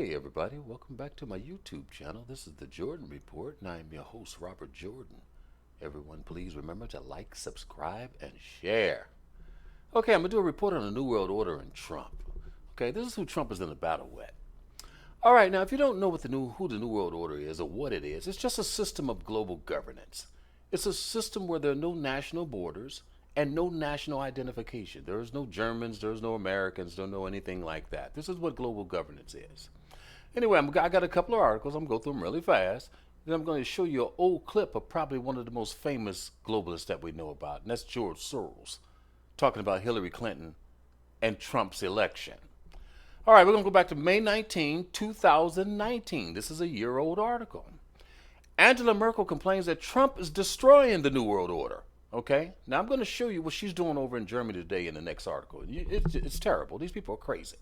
Hey everybody, welcome back to my YouTube channel. This is the Jordan Report and I am your host, Robert Jordan. Everyone please remember to like, subscribe, and share. Okay, I'm going to do a report on the New World Order and Trump. Okay, this is who Trump is in the battle with. Alright, now if you don't know who the New World Order is or what it is, it's just a system of global governance. It's a system where there are no national borders and no national identification. There is no Germans, there's no Americans, don't know anything like that. This is what global governance is. Anyway, I got a couple of articles. I'm going to go through them really fast. Then I'm going to show you an old clip of probably one of the most famous globalists that we know about, and that's George Soros, talking about Hillary Clinton and Trump's election. All right, we're going to go back to May 19, 2019. This is a year-old article. Angela Merkel complains that Trump is destroying the New World Order. Okay, now I'm going to show you what she's doing over in Germany today in the next article. It's terrible. These people are crazy.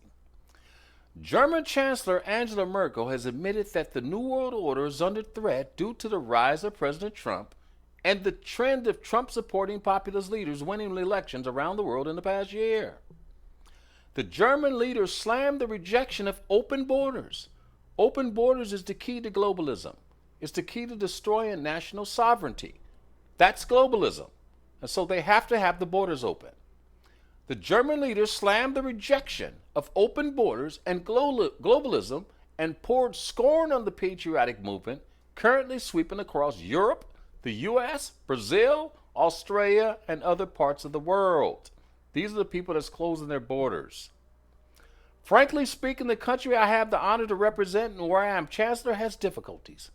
German Chancellor Angela Merkel has admitted that the New World Order is under threat due to the rise of President Trump and the trend of Trump-supporting populist leaders winning elections around the world in the past year. The German leader slammed the rejection of open borders. Open borders is the key to globalism. It's the key to destroying national sovereignty. That's globalism. And so they have to have the borders open. The German leader slammed the rejection of open borders and globalism and poured scorn on the patriotic movement currently sweeping across Europe, the US, Brazil, Australia, and other parts of the world. These are the people that's closing their borders. Frankly speaking, the country I have the honor to represent and where I am chancellor has difficulties.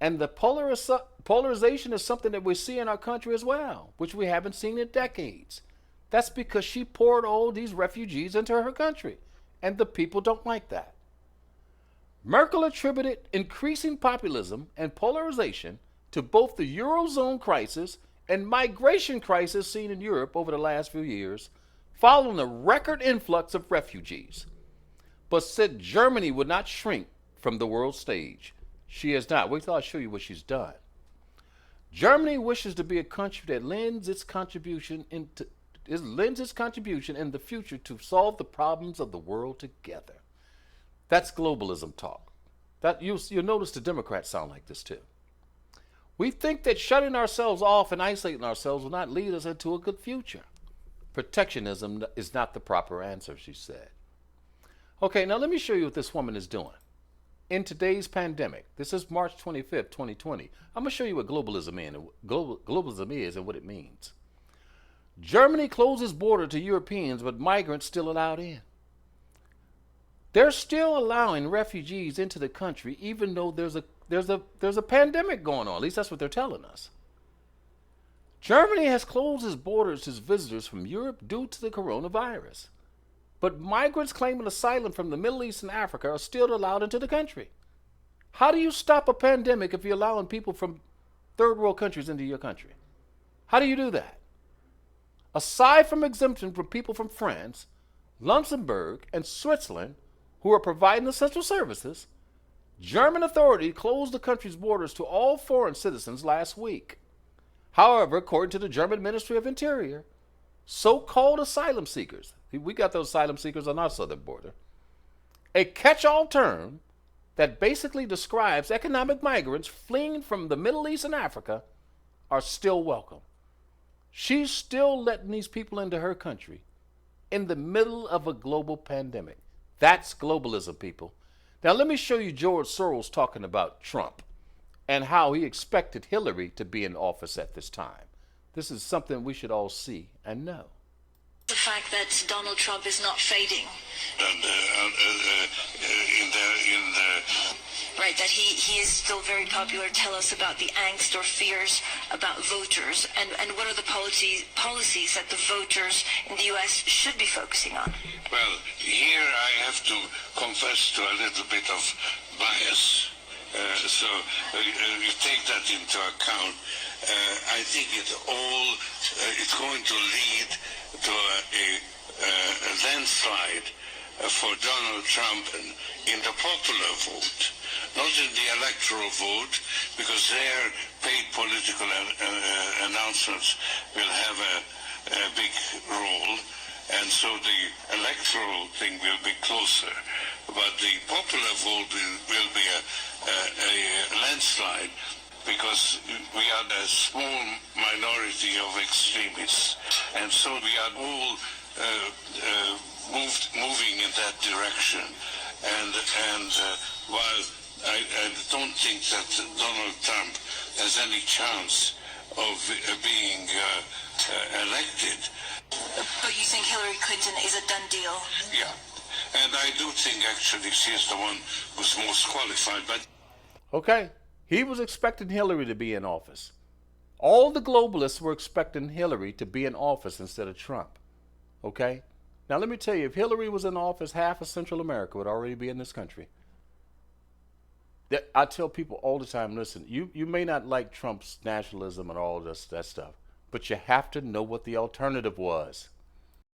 And the polarization is something that we see in our country as well, which we haven't seen in decades. That's because she poured all these refugees into her country, and the people don't like that. Merkel attributed increasing populism and polarization to both the Eurozone crisis and migration crisis seen in Europe over the last few years, following a record influx of refugees, but said Germany would not shrink from the world stage. She has not. Wait till I show you what she's done. Germany wishes to be a country that lends its contribution in the future to solve the problems of the world together. That's globalism talk. You'll notice the Democrats sound like this too. We think that shutting ourselves off and isolating ourselves will not lead us into a good future. Protectionism is not the proper answer, she said. Okay, now let me show you what this woman is doing. In today's pandemic, this is March 25th, 2020. I'm going to show you what globalism is and what it means. Germany closes border to Europeans, but migrants still allowed in. They're still allowing refugees into the country, even though there's a pandemic going on. At least that's what they're telling us. Germany has closed its borders to visitors from Europe due to the coronavirus. But migrants claiming asylum from the Middle East and Africa are still allowed into the country. How do you stop a pandemic if you're allowing people from third world countries into your country? How do you do that? Aside from exemption from people from France, Luxembourg, and Switzerland, who are providing essential services, German authorities closed the country's borders to all foreign citizens last week. However, according to the German Ministry of Interior, so-called asylum seekers, we got those asylum seekers on our southern border, a catch-all term that basically describes economic migrants fleeing from the Middle East and Africa, are still welcome. She's still letting these people into her country in the middle of a global pandemic. That's globalism, people. Now let me show you George Soros talking about Trump and how he expected Hillary to be in office at this time. This is something we should all see and know. The fact that Donald Trump is not fading. Right, that he is still very popular. Tell us about the angst or fears about voters, and what are the policies that the voters in the U.S. should be focusing on? Well, here I have to confess to a little bit of bias. So you take that into account. I think it's going to lead to a landslide for Donald Trump in the popular vote, not in the electoral vote, because their paid political announcements will have a big role, and so the electoral thing will be closer. but the popular vote will be a landslide, because we are a small minority of extremists, and so we are all moving in that direction. And while I don't think that Donald Trump has any chance of being elected. But you think Hillary Clinton is a done deal? Yeah. And I do think actually she is the one who's most qualified. But Okay, he was expecting Hillary to be in office. All the globalists were expecting Hillary to be in office instead of Trump. Okay? Now let me tell you, if Hillary was in office, half of Central America would already be in this country. I tell people all the time, listen, you may not like Trump's nationalism and all that stuff, but you have to know what the alternative was.